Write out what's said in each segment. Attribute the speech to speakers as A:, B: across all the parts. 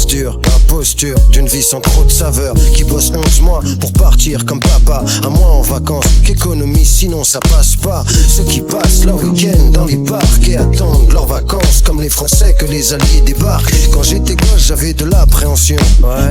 A: Arthur, imposture d'une vie sans trop de saveur, qui bosse 11 mois pour partir comme papa, un mois en vacances, qu'économie sinon ça passe pas. Ceux qui passent leur week-end dans les parcs et attendent leurs vacances comme les Français que les alliés débarquent. Quand j'étais gosse j'avais de l'appréhension,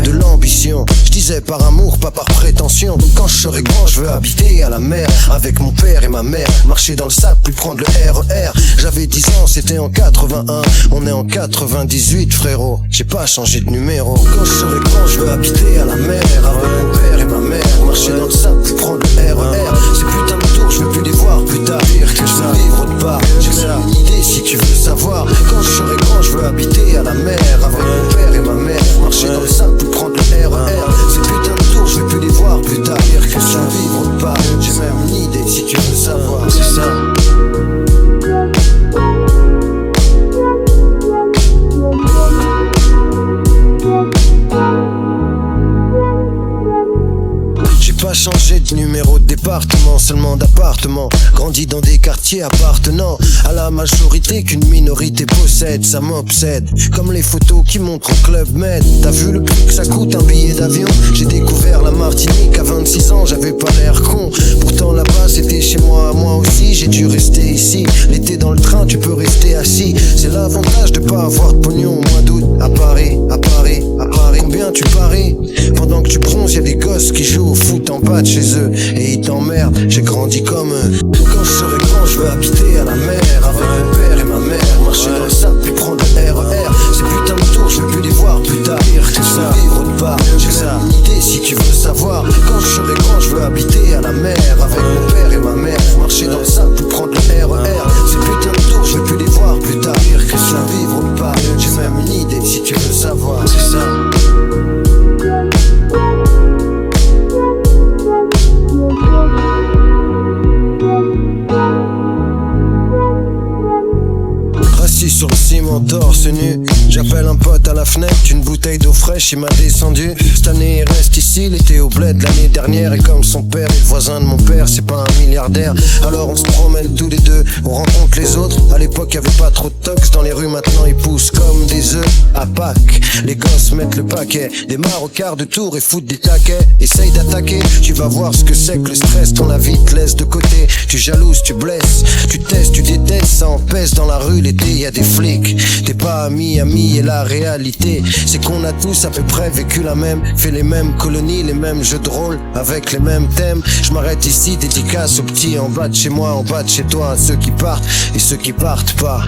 A: de l'ambition, je disais par amour pas par prétention. Quand je serai grand je veux habiter à la mer avec mon père et ma mère, marcher dans le sable puis prendre le RER. J'avais 10 ans, c'était en 81, on est en 98 frérot, j'ai pas changé de numéro. Quand je serai grand je veux habiter à la mer avec mon père et ma mère, marcher dans le sable puis prendre le RER. Ces putains de tours je veux plus les voir plus tard, je veux vivre autre part, j'ai même une idée si tu veux savoir. Quand je serai grand je veux habiter à la mer avec mon père et ma mère, marcher dans le sable puis prendre le RER. Ces putains de tours je veux plus les voir plus tard, je veux vivre autre part, j'ai même une idée si tu veux savoir. C'est ça. Pas changé de numéro de département, seulement d'appartement. Grandi dans des quartiers appartenant à la majorité qu'une minorité possède. Ça m'obsède, comme les photos qui montrent au Club Med. T'as vu le prix que ça coûte un billet d'avion? J'ai découvert la Martinique à 26 ans, j'avais pas l'air con. Pourtant là-bas c'était chez moi, moi aussi j'ai dû rester ici. L'été dans le train tu peux rester assis, c'est l'avantage de pas avoir de pognon au mois d'août. À Paris, à Paris, à Paris, combien tu paries? Pendant que tu bronzes y'a des gosses qui jouent au foot en bas de chez eux et ils t'emmerdent, j'ai grandi comme eux. Quand je serai grand je veux habiter à la mer avec mon père et ma mère, marcher dans le sable puis prendre le RER. Ces putains de tours je veux plus les voir plus tard, je veux vivre autre part, j'ai même une idée si tu veux savoir. Quand je serai grand je veux habiter à la mer avec mon père et ma mère, marcher dans le sable puis prendre le RER. Ces putains de tours je veux plus les voir plus tard, je veux vivre autre part, j'ai même une idée si tu veux savoir. C'est ça. Sur le ciment torse nu, j'appelle un pote à la fenêtre, une bouteille d'eau fraîche, il m'a descendu. Cette année il reste ici, il était au bled l'année dernière. Et comme son père est le voisin de mon père, c'est pas un milliardaire. Alors on se promène tous les deux, on rencontre les autres. À l'époque y'avait pas trop de tox dans les rues, maintenant ils poussent comme des œufs à Pâques. Les gosses mettent le paquet, démarrent au quart de tour et foutent des taquets. Essaye d'attaquer, tu vas voir ce que c'est que le stress. Ton la vie te laisse de côté, tu jalouses, tu blesses, tu testes, tu détestes. Ça en pèse dans la rue l'été, y'a des flics. T'es pas ami et la réalité c'est qu'on a tous à peu près vécu la même, fait les mêmes colonies, les mêmes jeux de rôle avec les mêmes thèmes. Je m'arrête ici, dédicace aux petits en bas de chez moi, en bas de chez toi, à ceux qui partent et ceux qui partent pas.